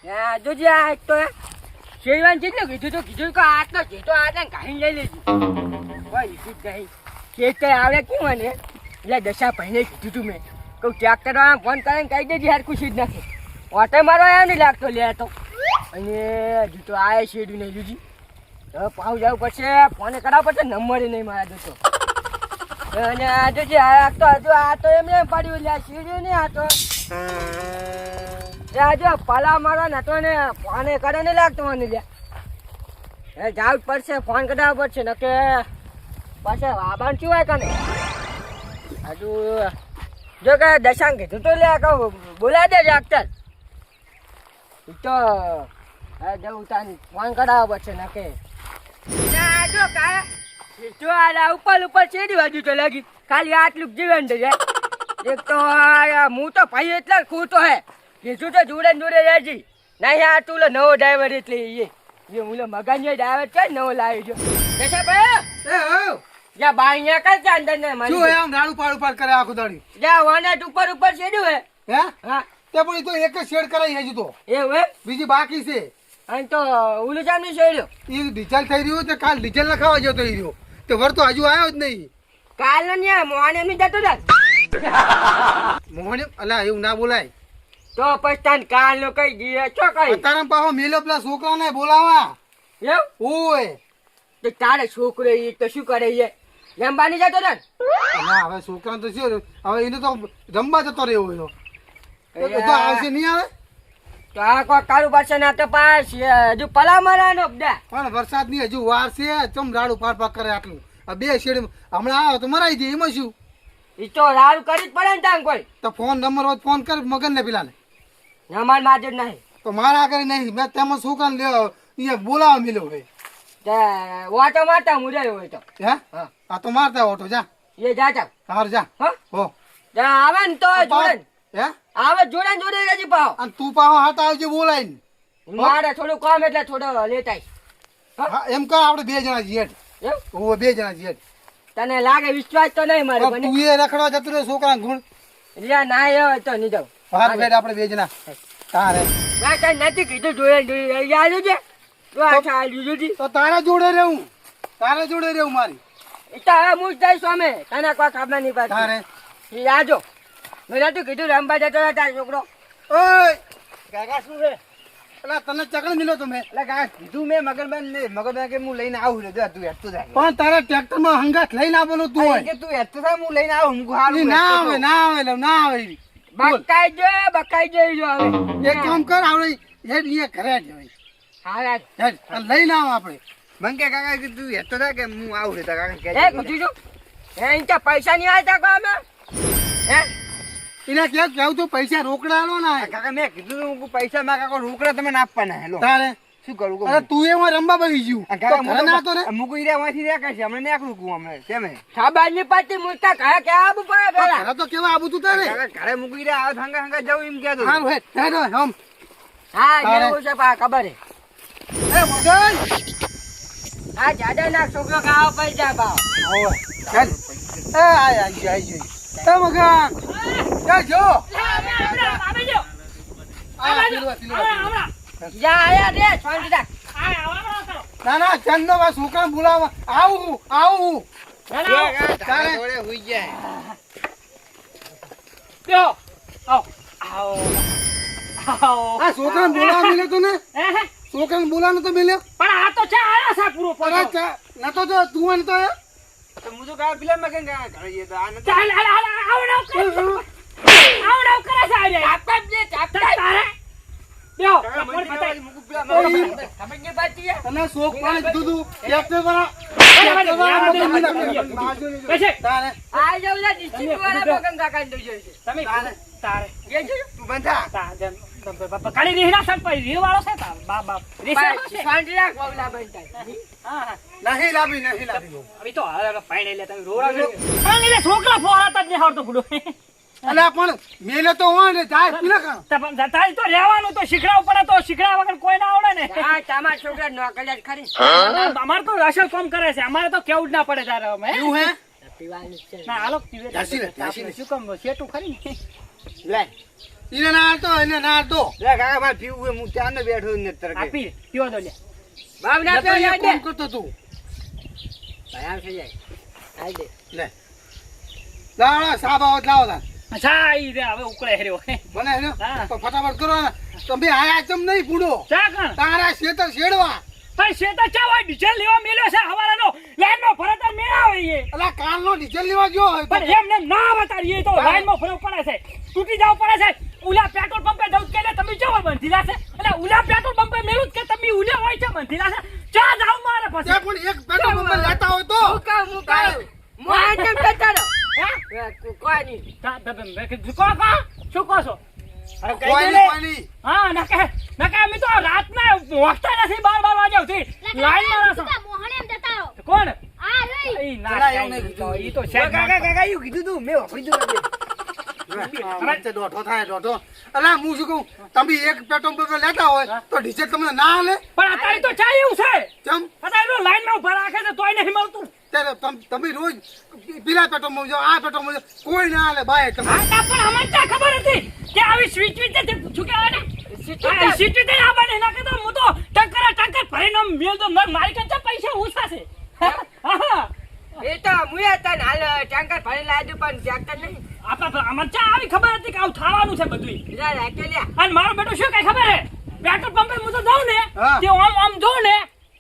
જોજે આ એક તો શેરવાન જેટલું કીધું કે આટલો જેટલો આટલે કાઢી લઈ લેજો કોઈ ઈચ્છું જ નહીં શેઠ કઈ આવડે કેમ મને એટલે દશા ભાઈને કીધું તું મેં કહું ટ્રેક્ટર વાળા ફોન કરીને કહી દેજે યાર ખુશી જ નાખે ઓટો મારવા આવ્યો નહીં લાગતો લે તો અને હજુ તો આ શેડ્યું નહીં લીધી હવે પાઉં જવું પડશે ફોને કરાવવો પડશે નંબર નહીં મારા જોતો અને આ જોજે આ તો હજુ આ તો એમને પડ્યું લે શેડ્યું નહીં આ તો જો પલા મારવા નતો ને ફોને કરે નહીં લાગતો મને લ્યા જાવ જ પડશે ફોન કઢાવવો પડશે ને કે પાછા વાબાન શું હોય કને હજુ જો કે દશાંગ કીધું તો લે કહું બોલાવી દેજે અખ્તર તો જવું તાન ફોન કઢાવવો પડશે ને કે જો કા જો આ ઉપર ચેડી બાજુ તો લાગી ખાલી આટલું જીવન દે એક તો હું તો ભાઈ એટલે ખોટો હે કીધું તો જોડે રહેજી નહીં આ તું નવો ડ્રાઈવર એટલે એ મુલો મગાની ડ્રાઈવર છે નવો લાવી જો દશા ભાઈ જા બાઈ અહીંયા કર છે અંદર ને મારી શું એમ રાડું પાડું કરે આખું દાડી જા વાનાટ ઉપર ચેડ્યું હે હા તે પણ તો એક જ શેડ કરાઈ હજુ તો એવું હે બીજી બાકી છે અને તો ઉલું જામની છેડ્યો એ ડીઝલ થઈ રહ્યું તે કાલ ડીઝલ નખાવા જતો એ રહ્યો તે વર તો હજુ આવ્યો જ નહીં કાલ ને મોહન એમની જતો જા મોહન અલા એવું ના બોલાય તો પછી તાન કાલ નો કઈ દીએ છો કઈ તારા પાહો મેલો પેલા છોકરાને બોલાવા એવું ઓય તો તારે છોકરો એ તો શું કરે છે રમવાની જતો જા ના હવે છોકરા તો શું હવે એને તો રમવા જતો રહ્યો એનો તો આવશે નહીં આવે તો આ કોઈ કારું પાછળ ના તો પાસ હજુ પલા મારવાનો બધા પણ વરસાદ ની હજુ વાર છે ચમ રાડું પાડ કરે આટલું આ બે શેડ હમણાં આવો તો મરાઈ દે એમાં શું એ તો રાડું કરી જ પડે ને તાન કોઈ તો ફોન નંબર હોય ફોન કર મગન ને પેલા ને અમાર માજર નહીં તો મારા આગળ નહીં મેં તેમાં છોકરાને અહીંયા બોલાવા મિલ્યો ભાઈ ઓટો મારતા મુજે હોય તો હે આ તો મારતા ઓટો જા એ જા જા હાર જા હો જા આવે ને તો જોડે હે આવે જોડે રહેજી પાવ અને તું પાહો હાથ આવજે બોલાઈને મારે થોડું કામ એટલે થોડો લેટાઈ હા એમ કર આપણે બે જણા જીએટ ઓ બે જણા જીએટ તને લાગે વિશ્વાસ તો નહીં મારે મને તું એ રખડવા જતો રહ્યો છોકરાને ગુણ લ્યા ના એ તો નહીં જાવ બહાર બેઠ આપણે બે જણા તારે ના કઈ નથી કીધું જોડે યાદ છે તો આ ચાલ્યું જુદી તો તારા જોડે રહેવું મારી એ તો હવે હું જ જઈશ અમે તને કોઈ ખબર નહીં પડતી તારે યાજો મેં નતું કીધું રમવા જતો હતા તારો છોકરો ઓય કાકા શું છે એટલે તને ચકડ મિલો તમે એટલે કાકા કીધું મેં મગરબેન કે હું લઈને આવું રે તું હેઠતું થાય પણ તારા ટ્રેક્ટર માં હંગાત લઈને આવવાનું તું હોય કે તું હેઠતું થાય હું લઈને આવું હું હારું ના આવે બકાઈ જો હવે એક કામ કર આવડે હેડ લીએ ઘરે જ હોય હા હેડ લઈને આવ આપણે મંકે કાકા કે તું હેઠતો થાય કે હું આવું રે કાકા કે કીધું જો હે ઇનકા પૈસા નહીં આવ્યા તા અમે હે એને કેવું તું પૈસા રોકડા આલો ના કાકા મેં કીધું હું પૈસા માં કાકા રોકડા તમે ના આપવાના હેલો તારે શું કરું અરે તું એમાં રમવા બગી ગયું તો ના તો રે મુકુઈ રે માંથી રે કાશે હમણે નીકળું કુ હમણે કેમે સાબાની પાટી મુકતા કયા કે આબુ પડે પેલા ઘરે તો કેવા આબુ તું તારે કાકા ઘરે મુકુઈ રે આવ હંગા જવું એમ કેતો હારું હે હમ હા જેવું છે પા ખબર હે એ મગન આ જાડા ના છોકરો ખાવા પૈસા પાવ ઓય ચાલ એ આઈ એ મગન જા જો જા આયા રે શાંતિ રાખ ના ચંદનો બસ છોકરા બોલાવા આવું તારે જોડે હુઈ જાય લ્યો આવો આ છોકરાને બોલાવા મિલે તો ને છોકરાને બોલાવાનો તો મિલ્યો પણ આ તો ચા આયા સા પૂરો અરે ના તો જો તું ને તો તો મુજો કા બિલા મગન કા ઘરે તો આ ન ચાલ આવડો કરે છે આ રે આપતા જ આપતા તારે લ્યો કપડ બતાઈ મુકુ પેલા સમજ ને બાતી તને શોક પાણી દીધું ટ્રેક્ટર તારે આ જવલા ડિસ્ટ્રિક્ટ વાળા મગન કાકા ને જોઈ છે તમે તારે એ જો તું બંધા તા કાળી રીહના સંપાઈ રી વાળો છે તા બાપ રીસા શાંતિ રાખ બાવલા બંધા હા નહીં લાવી અભી તો હાલ પાણી લે તમે રોડા પાણી લે છોકરા ફોરાતા જ ને હાડતો ગુડો અલા પણ મેલે તો હોય ને જાય પીલા કામ તપન જતાઈ તો રહેવાનું તો શીખડાવ પડે તો શીખડા વગર કોઈ ના આવડે ને હા તમાર છોકરા નોકરિયા જ ખરી અમાર તો રાશલ કામ કરે છે અમારે તો કેવું જ ના પડે તારે અમે એવું હે પીવાનું છે ના હાલો પીવે દાસી શું કામ શેટું ખરી લે એને ના હાલતો એને ના હાલતો લે કાકા મારે પીવું છે હું ત્યાંનો બેઠો ને તરકે આપી પીવો તો લે બાપ ના નતો પીવો એ લે કોમ કરતો તું ભાઈ આમ થઈ જાય આઈ દે લે લાવો સાબ આવત લાવો તા અચ્છા ઈ રે હવે ઉકળે હેર્યો મને હેલો હા. તો ફટાફટ કરો ને તમે આયા ચમ નહીં પૂડો ચા કણ તારા શેતર શેડવા ભાઈ શેતા ચા હોય ડીઝલ લેવા મેલ્યો છે હવારાનો લાઈનમાં ફરતા મેળાવે એ અલા કાલનો ડીઝલ લેવા ગયો હોય પણ એમ ને ના બતાડીએ તો લાઈનમાં ફરક પડે છે તૂટી જાવ પડે છે ઉલા પેટ્રોલ પંપે જવું કે તમે જવો બંધીલા છે એટલે ઉલા પેટ્રોલ પંપે મેળું કે તમે ઉલ્યા હોય છે બંધીલા છે ચા જાવ મારે તે પછી પણ એક પેટ્રોલ પંપ લેતા હોય તો મુકાવ મોહન કેમ બેઠાડો કોઈ નહીં શું કહો છો અરે કઈ કોઈ દે નહીં, લે. કોઈ નહીં. હા નકે અમે તો રાતના વાગતા નથી 12 વાગે સુધી લાઈનમાં રહેશો. કોણ ઈ ના પેલા એવું નહીં કીધું. કીધું. ઈ તો છે જ કાકા ના. કાકા એવું કીધું તું મેં વાપરી દીધું વચ્ચે દોઢો થાય દોઢો અલા હું શું કહું તમે એક પેટ્રોલ પંપ લેતા હોય તો ડીઝલ તમને ના હાલે પણ અત્યારે તો ચાય એવું છે કેમ અત્યારે લાઈનમાં ઉભા રાખે છે તોય નથી મળતું. ત્યારે તમે રોજ પેલા પેટ્રોલ પંપ જાઓ આ પેટ્રોલ પંપ જાઓ, કોઈ ના હાલે બાય તમે હા ના, પણ અમને ત્યાં ખબર હતી કે આવી સ્વીચ વિચ છે શું કહેવાય ને સીટ વિચ આ બને ના કે તો હું તો ટંકર ભરીને મેલ તો મારી કરતા પૈસા ઓછા છે. હા એ તો મુએ તને હાલ ટેન્કર ભરી લાવ્યું પણ ટ્રેક્ટર નહીં આપણે અમને ચા આવી ખબર હતી કે આવું થવાનું છે બધું. બીજા રાખે લ્યા અને મારો બેટો શું કઈ ખબર હે પેટ્રોલ પંપે હું તો જાઉં ને હા. તે આમ જોઉં ને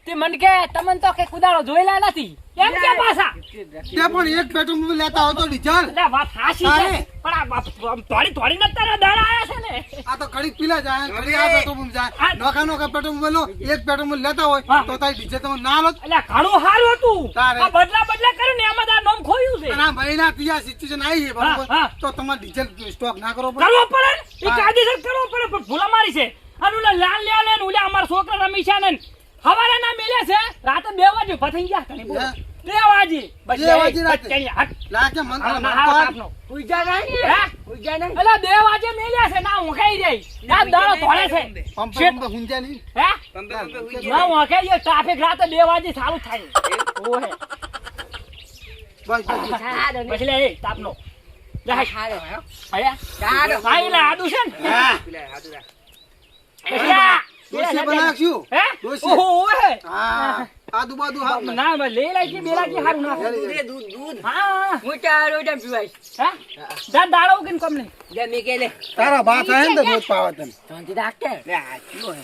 તે મને કે તમને તો કે કુદાડો જોયેલા નથી એમ કે પાછા તે પણ એક પેટ્રોલ પંપ લેતા હોય તો ડીઝલ એટલે વાત હાચી છે તારે. પણ આ થોડી ને તારા દાડા આયા છે ને આ તો કડીક પીલા જાય કડીક આ પેટ્રોલ પંપ જાય નોખા નોખા પેટ્રોલ પંપ લો એક પેટ્રોલ પંપ લેતા હોય હા. તો તારી ડીઝલ તમે ના લો એટલે ઘણું સારું હતું તારે. આ બદલા કર્યું ને એમાં તારું નામ ખોયું છે અને આ મહિના ત્રીજા સિચ્યુએશન આવી છે હા, બરાબર હા. તો તમારે ડીઝલ સ્ટોક ના કરવો પડે કરવો પડે ને એ હા. કાયદેસર કરવો પડે પણ ભૂલા મારી છે અને ઓલા લાલ લે ને ઓલા અમારા છોકરા રમી છે ને હવારે ના મેલે છે રાતે 2 વાગે ઉભા થઈ ગયા તને બોલો. હે? 2 વાગે બસ 2 વાગે રાતે? બચ્ચાની હટ લાગે મન આ ના હાવ કાપનો. ઉજા નહીં હે? ઉજા નહીં અલા 2 વાગે મેલ્યા છે ના ઊંઘાઈ જાય ના દાડો ધોળે છે પંપ શેઠ. પંપ હુંજ્યા નહીં હે પંપે પંપે હુઈ ના ઊંઘાઈ જાય ટ્રાફિક રાતે 2 વાગે ચાલુ થાય ઓહે બસ બસ સારો નહીં પછી લે એ તાપનો જા સારો હે આયા સારો હા એટલે આડું છે ને હા પેલા હાથું રાખ. એટલે આ. ડોસી બનાવશું હે ડોસી. ઓહો ઓહે હા આદુ બાદુ હા ના બસ લઈ લાઈ છે બેલા કે હારું ના દૂધ રે, દૂધ દૂધ હા હું ચારો જેમ પીવાય હે જા દાડો ઉગીને કોમ નહીં લે મે કે લે તારા ભાત આવે ને તો દૂધ પાવા તને શાંતિ રાખે લે આ કયો હે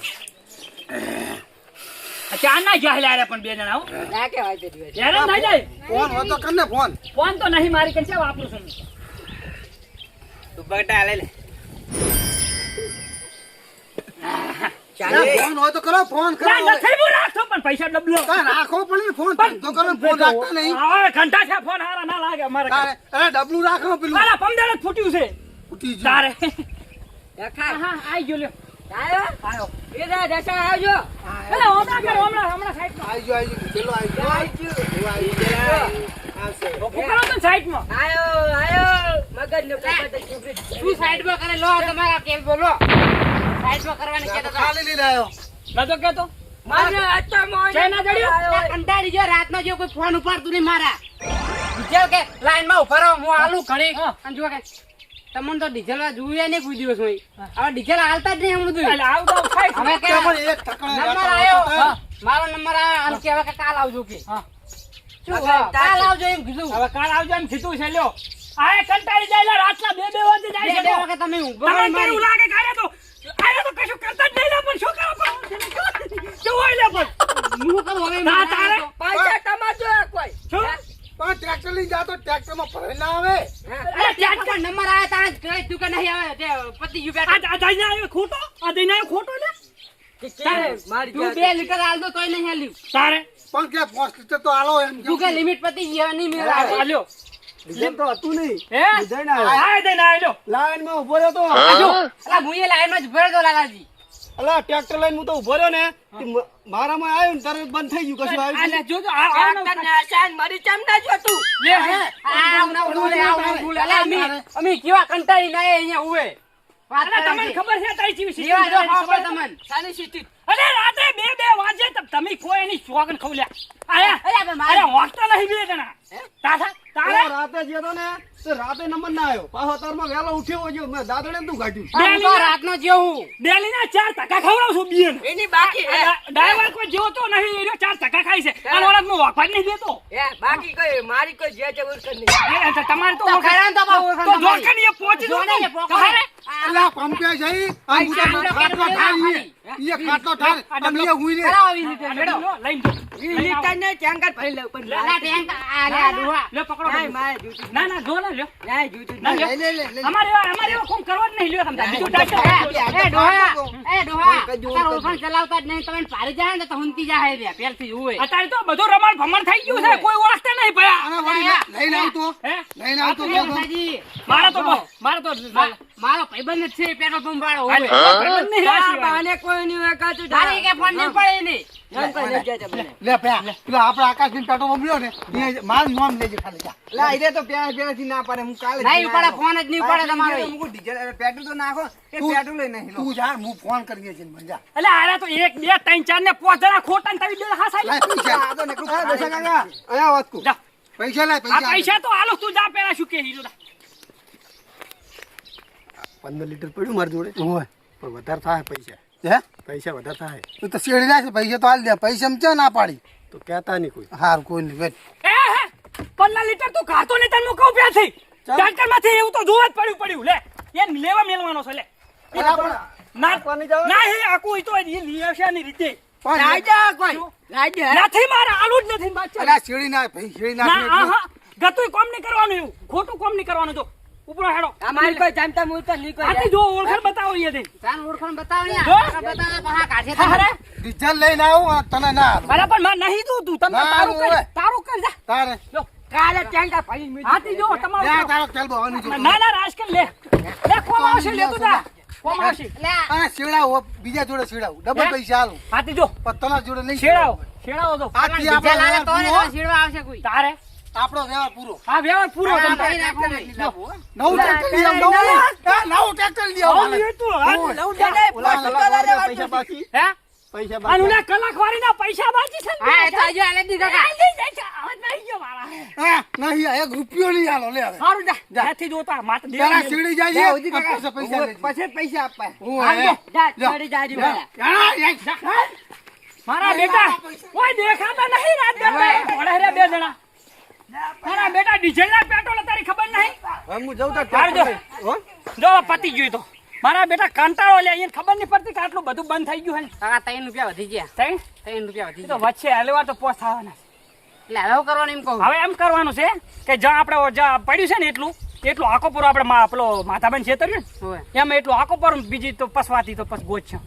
ચા ના જહલા રે પણ બે જણા હો રાખે હોય તે દિવસ હેરાન થઈ જાય ફોન હોય તો કરને ફોન ફોન તો નહીં મારી કંઈ છે વાપરું છું તું બગટા લે લે ચાલે ફોન હોય તો કરો ફોન કરો ના નથી હું રાખતો પણ પૈસા ડબલો તારે રાખવો પડે ને ફોન તો કરો ને ફોન રાખતા નહીં હવે ઘંટા છે ફોન હારા ના લાગે અમારે તારે અરે ડબલું રાખો પેલું તારા પમદાર જ ફૂટ્યું છે ફૂટી ગયું. તારે દેખાય હા આઈ ગયો લ્યો આવ્યો આયો એ દા દશા આવજો એટલે હમણાં કર હમણાં સાઈડમાં આઈ ગયો ચલો આઈ ગયો ઉકળો તો સાઈડમાં આયો મગજ નો પકડ શું સાઈડમાં કરે લો તમારા કેમ બોલો સાઈડમાં કરવાની કહેતા હતા ખાલી લઈને આવ્યો નતો કેતો મારે અચ્છા મોય ચાઇના જડ્યો? આ કંટાળી ગયો રાતનો જો કોઈ ફોન ઉપાડતું નહીં મારા ડીઝલ કે લાઈનમાં ઉભા રહો હું આલું ઘડી હા. અને જો કે તમને તો ડીઝલ જોયું નહીં કોઈ દિવસ હોય હવે ડીઝલ હાલતા જ નહીં હમણાં બધું. એટલે આવું તો સાઈડ હવે કે ત્યાં પણ એક ઠકાણે નંબર રહેતા આવ્યો હોય તો હા. મારો નંબર આવ્યો અને કે હવે કે કાલ આવજો કે હા શું હા, કાલ આવજો એમ કીધું હવે કાલ આવજો એમ કીધું છે લ્યો આ કંટાળી જાય લે રાતના 2 વાગે જાય છે બે તો. વખત તમે ઊભો તમને રહી કેવું મારી. લાગે કે આયા તો કશું કરતા જ નહીં લે પણ શું કરો શું હોય લે પણ હું કહું હવે ના, મારા તારે? તો- પૈસા તમાજો કોઈ શું પણ ટ્રેક્ટર લઈને જાતો ટ્રેક્ટરમાં ભરાઈ ના આવે અરે ત્યાં પણ નંબર આવ્યો તાણે જ કહી તું કે નહીં આવે તે પતિ ગયું બેઠું. આ દઈને આવ્યો ખોટો આ દઈને આવ્યો ખોટો લે મારી તું 2 લીટર હાલ દો તોય નહીં હાલ્યું તારે પણ કે 5 લીટર તો આલો એમ તું કે લિમિટ પતી ગઈ હવે નહીં મેળ આવે. આલ્યો ડીઝલ તો હતું નહીં હે ડીઝલ ના આ દઈને આવ્યો લાઈનમાં ઉભો રહ્યો તો અલા હું એ લાઈનમાં જ ભરેલો લાલાજી અલા ટ્રેક્ટર લઈને હું તો ઉભો રહ્યો ને મારામાં આવ્યું ને તરત બંધ થઈ ગયું કશું આવ્યું આલે જોજો આ તને આશાન મરી ચમ ના જોતું લે હે આ ઉના ઉડુલે આ ઉના ઉડુલે. અલા અમે કેવા કંટાળી ના અહીંયા ઉવે વાત અરે તમને કરે છે. ખબર છે તારી જીવી લેવા જો ખબર તમને સાની સીટી અરે રાત્રે 2 વાગે તમે કોઈ એની શોગન ખવલ્યા આયા અરે આપણે મારે અરે હોસ્ટેલ નહીં બે જણા તાથા તારે રાતે જે હતો ને તે રાતે નંબર ના આવ્યો પાછો તારમાં વહેલો ઉઠ્યો જો મેં દાદડે તું કાઢ્યું હું તો રાતનો જેવું ડેલીના 4 ટકા ખવડાવશું બિયન એની બાકી હે ડ્રાઈવર કોઈ જેવો તો નહીં એનો 4 ટકા ખાય છે અને ઓલા હું વાખવા નહીં દેતો હે બાકી કોઈ મારી કોઈ જે ઓળખ નહીં એ તમારે તો તો ખરા ને તો બહુ ઓળખાણ તો તમારી. જોકની એ પહોંચી જો ને, દો પોકો. તમારે અલા પંપ્યા જઈ આ મુકા ખાટલો ઠાર ઈ ખાટલો ઠાર તમે હુઈ રે ખરા આવી રીતે મેડો લઈને દો લીટર ને ટેન્કર ભરી લઉં પણ લા ટેંક આ લે આ ડોહા લે પકડો નહીં મારે જૂતું ના ના જો ને લ્યો નહીં જૂતું ના લ્યો અમારે એવા કોમ કરવા જ નહીં લ્યો તમે બીજું ડાક્ટર એ ડોહા તાર ઓળખાણ ચલાવતા જ નહીં તમે પારી જાય ને તો હુંતી જાય રે પેલથી હોય અત્યારે તો બધું રમણ ભમણ થઈ ગયું છે કોઈ ઓળખતા નહીં ભયા આના વળી લઈને આવતો હે લઈને આવતો ડોહાજી, મારો તો મારો ભાઈબંધ જ છે પેટ્રોલ પંપ વાળો હાલે. હોય આ બાને કોઈ નહીં હોય કાચું તારે કે ફોન નહીં પડે નહીં એમ કોઈ નહીં કહેતા મને. લે પેલા આપડા આકાશબેન પેટો મમ્યો ને એ માર નામ લેજે ખાલી જા લા ઈરે તો પેલાથી ના પાડે હું કાલે નહીં પડે ફોન જ નહીં પડે તમારો ડીઝલ પેટ્રોલ તો નાખો એ તું- પેટ્રોલ લઈ નહીં તું જા હું ફોન કરીએ છે મને જા એટલે આરા તો 1 2 3 4 ને 5 જણા ખોટા ને તમે બે હાસ લાય પૈસા આ તો નકરું આ દશા કાકા આયા વાત કો જા પૈસા લાય આ પૈસા તો આલો તું જા પેલા શું કે હીરો 15 લીટર પડ્યું મારી જોડે હોય પણ વધારે થાય પૈસા હે પૈસા વધારે થાય તું તો શેડી જાય પૈસા તો હાલ દે પૈસા એમ ચા ના પાડી તો કહેતા નહીં કોઈ હાર કોઈ નહીં વેટ એ હે 15 લીટર તું કાતો ને તને કહું પ્યા થઈ ડાક્ટર માંથી એવું તો જોવા જ પડ્યું લે એ લેવા મેલવાનો છે લે ના હે આ કોઈ તો એ લેવશાની રીતે રાજા કોઈ રાજા નથી મારા આલુ જ નથી બાચા અલા શેડી ના ભાઈ શેડી ના ના આહા ગતુંય કોમ નહીં કરવાનું એવું ખોટું કોમ નહીં કરવાનું તો ઉપરો હેડો અમારી કોઈ જામતા મૂલતા નહીં કોઈ આથી જો ઓળખાણ બતાવો એ દે તાર ઓળખાણ બતાવ ને જો. બતાવ પહા કાઢે અરે ડીઝલ લઈને આવું તને ના હાલું. બરાબર માં નહીં તું તમે ના, તારું ઓવે. કર તારું કર જા તારે લો કાલે ટેન્કર ભરી મૂકી આથી જો લે તમારું તારો તેલ બહાનું જો ના ના રાજકન લે કોમ આવશે લે તું જા કોમ આવશે લે આ શેડાવ બીજા જોડે શેડાવ ડબલ હે? પૈસા હાલું આથી જો પણ તમારા જોડે નહીં છેડાવો તો આથી બીજા લાલે તો ને આપણો તો શીડવા આવશે કોઈ તારે આપણો વ્યવહાર પૂરો આ વ્યવહાર પૂરો હા, તમે ભાઈ નાખો નહીં. નવું ટ્રેક્ટર લઈ આવ નવું ટ્રેક્ટર લઈ આવ આવું તું હા ઓય. લઉં દે ને પૈસા બાકી હે પૈસા આનું ના કલાક વાળીના પૈસા બાકી છે ને હા એ તો હજુ આલે જ દીધો કા લઈ જાય છે આવાજ નહીં ગયો મારા હા નહીં એક રૂપિયો નહીં હાલો લે હવે સારું જા ત્યાંથી જોતા માત દે તારા શેડી જાય છે ઉધી કાકા. પછી પૈસા લેજે પછી પૈસા આપવા ઓય. હાલો. જા જા. છોડી જાજી વાળા મારા બેટા કોઈ દેખાતા નહીં રાત દરમિયાન ભોળા રે બે જણા મારા બેટા ડીઝલ ના પેટ્રોલ તારી ખબર નહીં હું જઉં તો હારું જો. જો પતી ગયું તો મારા બેટા કંટાળો લે એને ખબર નહીં પડતી કે આટલું બધું બંધ થઈ ગયું હે કાકા 3 રૂપિયા વધી ગયા તઈ 3 રૂપિયા વધી એ તો ગયા વચ્ચે હલવા તો પોસ થવાના એટલે હવે હું કરવાનું એમ કહું હવે એમ કરવાનું છે કે જ્યાં આપણે જ્યાં પડ્યું છે ને એટલું આખો પૂરો આપણે પેલો માથાબેન છેતર્યું હોય ને એમ એટલું આખો પૂરો બીજી તો પસવાતી તો પસ ગોચ છે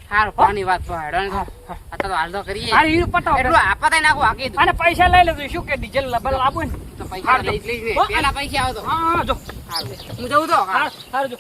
હારું પાણી વાત તો હેડો ને હા, આ તો હાલ તો કરીએ અરે ઈ પટાવ એટલું આપા તઈ નાખું હાકી દઉં અને પૈસા લઈ લેજો શું કે ડીઝલ લબલ લાવો ને તો પૈસા લઈ જ લઈશ ને પેલા પૈસા આવતો હા જો હારું હું જઉં તો હા સારું જો